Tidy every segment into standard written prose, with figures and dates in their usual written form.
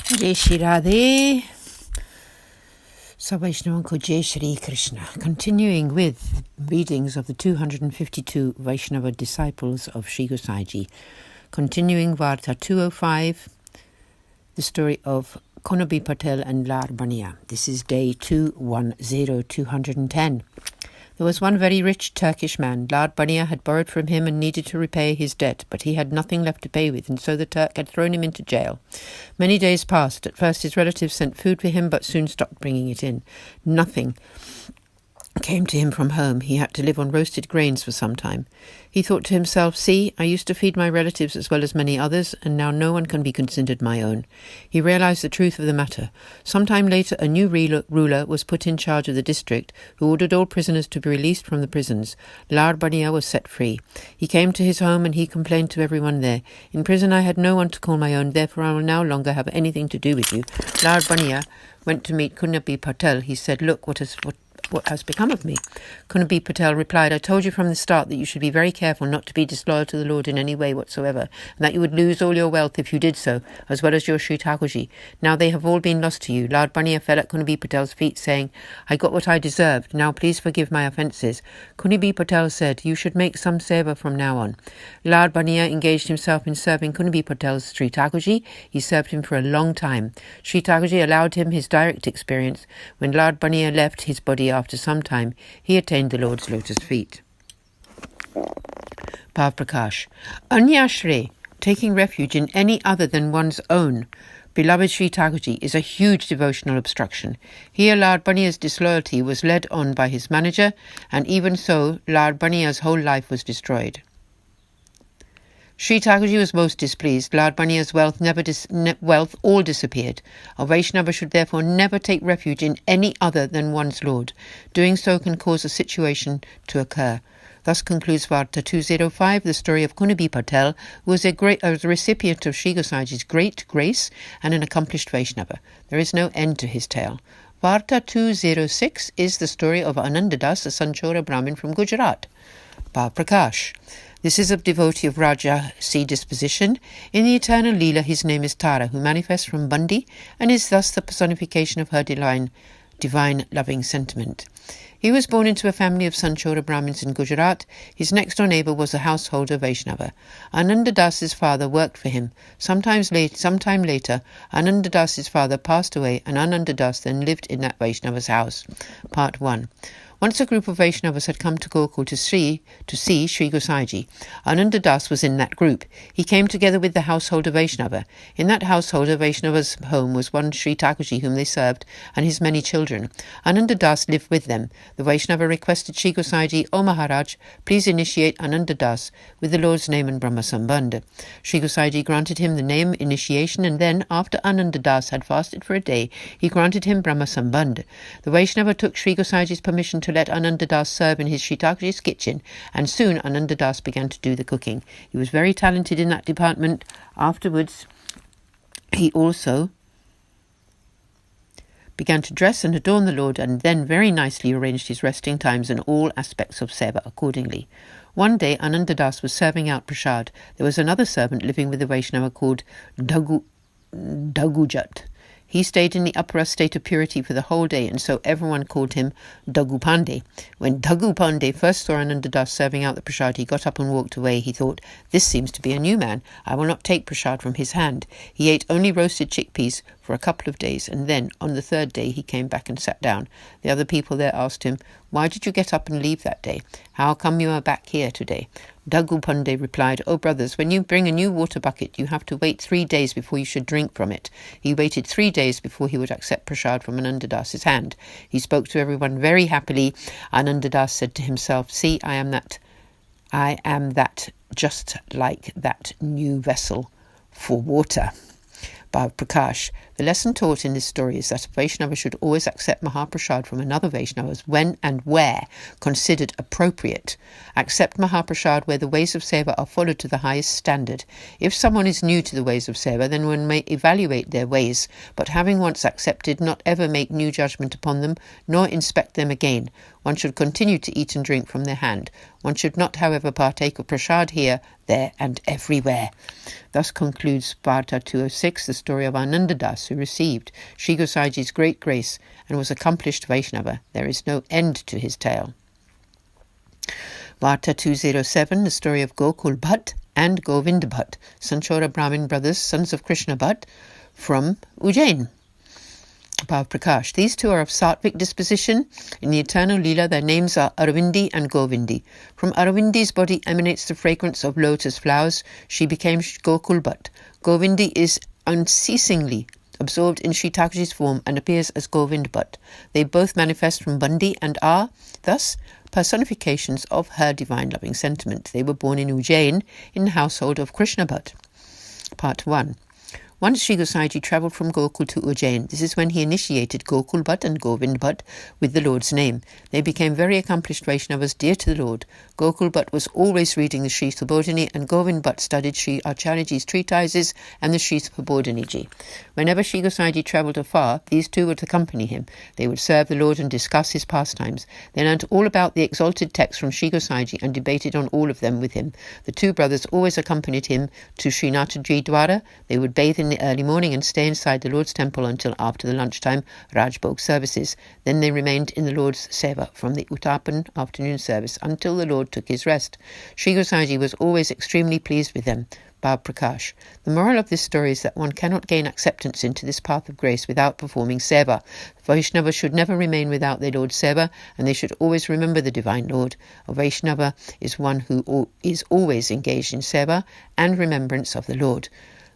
Jai Shri Radhe. So Vaishnav ko Jai Shri Krishna. Continuing with readings of the 252 Vaishnava disciples of Sri Gosaiji. Continuing Varta 205, the story of Konabi Patel and Baniya. This is day 210. There was one very rich Turkish man. Baniya had borrowed from him and needed to repay his debt, but he had nothing left to pay with, and so the Turk had thrown him into jail. Many days passed. At first his relatives sent food for him, but soon stopped bringing it in. Nothing came to him from home. He had to live on roasted grains for some time. He thought to himself, "See, I used to feed my relatives as well as many others, and now no one can be considered my own." He realized the truth of the matter. Sometime later, a new ruler was put in charge of the district, who ordered all prisoners to be released from the prisons. Baniya was set free. He came to his home and he complained to everyone there, "In prison I had no one to call my own, therefore I will no longer have anything to do with you." Baniya went to meet Konabi Patel. He said, "Look, what has become of me?" Konabi Patel replied, "I told you from the start that you should be very careful not to be disloyal to the Lord in any way whatsoever, and that you would lose all your wealth if you did so, as well as your Sri Thakurji. Now they have all been lost to you." Baniya fell at Konabi Patel's feet, saying, "I got what I deserved. Now please forgive my offences." Konabi Patel said, "You should make some seva from now on." Baniya engaged himself in serving Konabi Patel's Sri Thakurji. He served him for a long time. Sri Thakurji allowed him his direct experience. When Baniya left his body after some time, he attained the Lord's lotus feet. Bhav Prakash. Anyashre, taking refuge in any other than one's own beloved Sri Thakurji, is a huge devotional obstruction. Here Baniya's disloyalty was led on by his manager, and even so Baniya's whole life was destroyed. Sri Thakurji was most displeased. Baniya's wealth all disappeared. A Vaishnava should therefore never take refuge in any other than one's Lord. Doing so can cause a situation to occur. Thus concludes Varta 205, the story of Konabi Patel, who was a recipient of Sri Gosaiji's great grace and an accomplished Vaishnava. There is no end to his tale. Varta 206 is the story of Anandadas, a Sanchora Brahmin from Gujarat. Bhav Prakash. This is a devotee of Vraja sea disposition. In the eternal Leela, his name is Tara, who manifests from Bandi and is thus the personification of her divine loving sentiment. He was born into a family of Sanchora Brahmins in Gujarat. His next-door neighbour was a householder Vaishnava. Anandadas's father worked for him. Sometime later, Anandadas's father passed away, and Anandadas then lived in that Vaishnava's house. Part 1. Once a group of Vaishnavas had come to Gokul to see Sri Gosaiji. Anandadas was in that group. He came together with the householder Vaishnava. In that householder Vaishnava's home was one Sri Thakurji whom they served, and his many children. Anandadas lived with them. The Vaishnava requested Sri Gosaiji, "O Maharaj, please initiate Anandadas with the Lord's name and Brahma Sambandha." Sri Gosaiji granted him the name initiation, and then, after Anandadas had fasted for a day, he granted him Brahma Sambandha. The Vaishnava took Sri Gosaiji's permission to let Anandadas serve in his Sri Thakurji's kitchen, and soon Anandadas began to do the cooking. He was very talented in that department. Afterwards, he also began to dress and adorn the Lord, and then very nicely arranged his resting times and all aspects of seva accordingly. One day Anandadas was serving out prasad. There was another servant living with the Vaishnava called Dagujat. He stayed in the upper state of purity for the whole day, and so everyone called him Dagupande. When Dagupande first saw Anandadas serving out the prasad, he got up and walked away. He thought, "This seems to be a new man. I will not take prasad from his hand." He ate only roasted chickpeas for a couple of days, and then on the third day he came back and sat down. The other people there asked him, "Why did you get up and leave that day? How come you are back here today?" Dagupande replied, "O brothers, when you bring a new water bucket, you have to wait 3 days before you should drink from it." He waited 3 days before he would accept prasad from Anandadas's hand. He spoke to everyone very happily. Anandadas said to himself, "See, I am that just like that new vessel for water." Bhav Prakash. The lesson taught in this story is that a Vaishnava should always accept Mahaprasad from another Vaishnava when and where considered appropriate. Accept Mahaprasad where the ways of seva are followed to the highest standard. If someone is new to the ways of seva, then one may evaluate their ways, but having once accepted, not ever make new judgment upon them, nor inspect them again. One should continue to eat and drink from their hand. One should not, however, partake of prasad here, there, and everywhere. Thus concludes Varta 206, the story of Anandadas, who received Sri Gosaji's great grace and was accomplished Vaishnava. There is no end to his tale. Varta 207, the story of Gokul Bhatt and Govind Bhatt, Sanchora Brahmin brothers, sons of Krishna Bhatt, from Ujjain. Bhav Prakash. These two are of Sattvic disposition. In the eternal Leela, their names are Aravindi and Govindi. From Aravindi's body emanates the fragrance of lotus flowers. She became Gokul Bhatt. Govindi is unceasingly absorbed in Sri Thakurji's form and appears as Govind Bhatt. They both manifest from Bandi and are, thus, personifications of her divine loving sentiment. They were born in Ujjain, in the household of Krishna Bhatt. Part 1. Once Sri Gosaiji travelled from Gokul to Ujjain. This is when he initiated Gokul Bhatt and Govind Bhatt with the Lord's name. They became very accomplished Vaishnavas dear to the Lord. Gokul Bhatt was always reading the Sri Subodhini, and Govind Bhatt studied Sri Acharyaji's treatises and the Sri Subodhiniji. Whenever Sri Gosaiji travelled afar, these two would accompany him. They would serve the Lord and discuss his pastimes. They learnt all about the exalted texts from Sri Gosaiji and debated on all of them with him. The two brothers always accompanied him to Sri Mataji Dwara. They would bathe in the early morning and stay inside the Lord's temple until after the lunchtime Rajbhog services. Then they remained in the Lord's Seva from the Uttapan afternoon service until the Lord took his rest. Sri Gosaiji was always extremely pleased with them. Bhav Prakash. The moral of this story is that one cannot gain acceptance into this path of grace without performing Seva. Vaishnava should never remain without their Lord's Seva, and they should always remember the Divine Lord. A Vaishnava is one who is always engaged in Seva and remembrance of the Lord.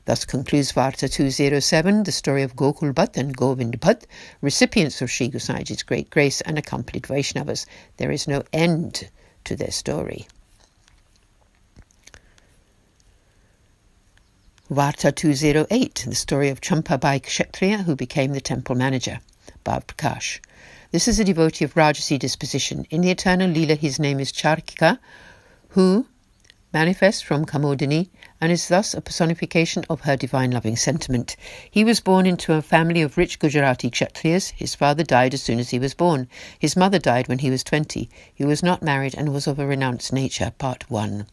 Thus concludes Varta 207, the story of Gokul Bhatt and Govind Bhatt, recipients of Sri Gosaji's great grace and accomplished Vaishnavas. There is no end to their story. Varta 208, the story of Champabai Kshatriya, who became the temple manager. Bhav Prakash. This is a devotee of Rajasi disposition. In the eternal Leela, his name is Charkika, who manifests from Kamodini and is thus a personification of her divine loving sentiment. He was born into a family of rich Gujarati Kshatriyas. His father died as soon as he was born. His mother died when he was 20. He was not married and was of a renounced nature. Part 1.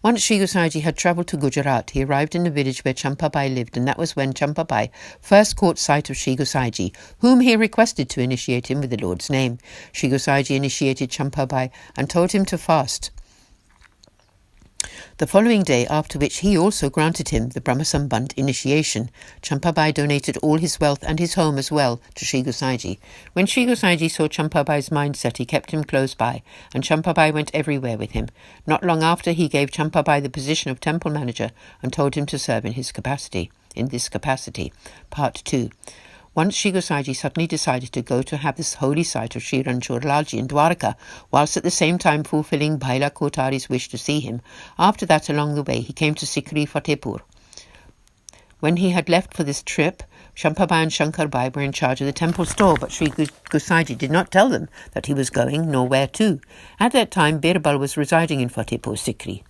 Once Sri Gosaiji had travelled to Gujarat, he arrived in the village where Champabai lived, and that was when Champabai first caught sight of Sri Gosaiji, whom he requested to initiate him with the Lord's name. Sri Gosaiji initiated Champabai and told him to fast the following day, after which he also granted him the Brahmasambandh initiation. Champabai donated all his wealth and his home as well to Sri Gosaiji. When Sri Gosaiji saw Champabai's mindset, he kept him close by, and Champabai went everywhere with him. Not long after, he gave Champabai the position of temple manager and told him to serve in this capacity. Part 2. Once Sri Gosaiji suddenly decided to go to have this holy site of Sri Ranchorlalji in Dwarka, whilst at the same time fulfilling Bhaila Kotari's wish to see him. After that, along the way, he came to Sikri Fatehpur. When he had left for this trip, Champabai and Shankarbai were in charge of the temple store, but Sri Gosaiji did not tell them that he was going, nor where to. At that time, Birbal was residing in Fatehpur Sikri.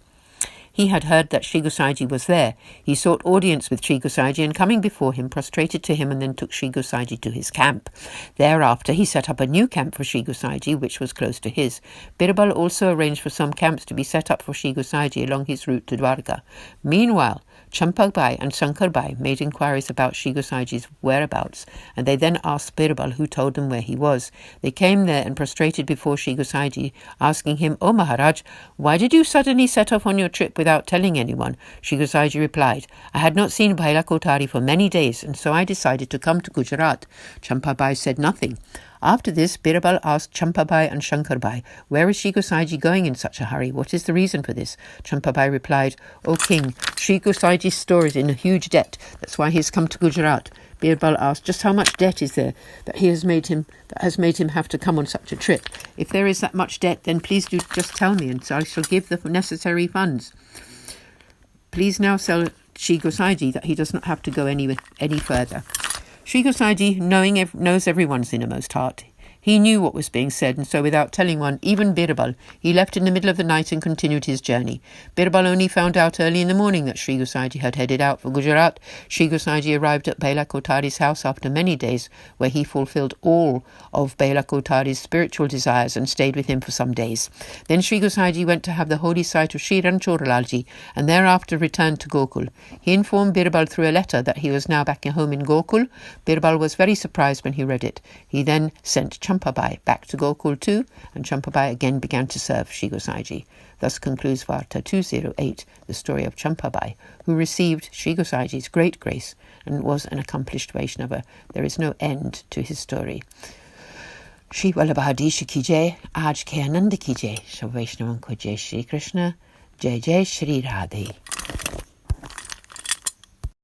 He had heard that Sri Gosaiji was there. He sought audience with Sri Gosaiji, and coming before him, prostrated to him and then took Sri Gosaiji to his camp. Thereafter, he set up a new camp for Sri Gosaiji, which was close to his. Birbal also arranged for some camps to be set up for Sri Gosaiji along his route to Dwarka. Meanwhile, Champabai and Shankarbai made inquiries about Sri Gosaji's whereabouts, and they then asked Birbal, who told them where he was. They came there and prostrated before Sri Gosaiji, asking him, "O Maharaj, why did you suddenly set off on your trip without telling anyone?" Sri Gosaiji replied, "I had not seen Bhaila Kotari for many days, and so I decided to come to Gujarat." Champabai said nothing. After this, Birbal asked Champabai and Shankarbai, "Where is Sri Gosaiji going in such a hurry? What is the reason for this?" Champabai replied, "O king, Sri Gosaiji stores in a huge debt. That's why he has come to Gujarat." Birbal asked, "Just how much debt is there that has made him have to come on such a trip? If there is that much debt, then please do just tell me, and so I shall give the necessary funds. Please now tell Sri Gosaiji that he does not have to go any further." Sri Gosaiji, knows everyone's innermost heart, He knew what was being said, and so without telling one, even Birbal, he left in the middle of the night and continued his journey. Birbal only found out early in the morning that Sri Gosaiji had headed out for Gujarat. Sri Gosaiji arrived at Bela Kotari's house after many days, where he fulfilled all of Bela Kotari's spiritual desires and stayed with him for some days. Then Sri Gosaiji went to have the holy sight of Sri Ranchorlalji and thereafter returned to Gokul. He informed Birbal through a letter that he was now back at home in Gokul. Birbal was very surprised when he read it. He then sent Champabai back to Gokul too, and Champabai again began to serve Sri Gosaiji. Thus concludes Varta 208, the story of Champabai, who received Sri Gosaiji's great grace and was an accomplished Vaishnava. There is no end to his story. Shri Vallabhadisha ki jai, Aaj ke Anand ki jai, Sab Vaishnavan ko jai Shri Krishna, Jai Jai Shri Radhe.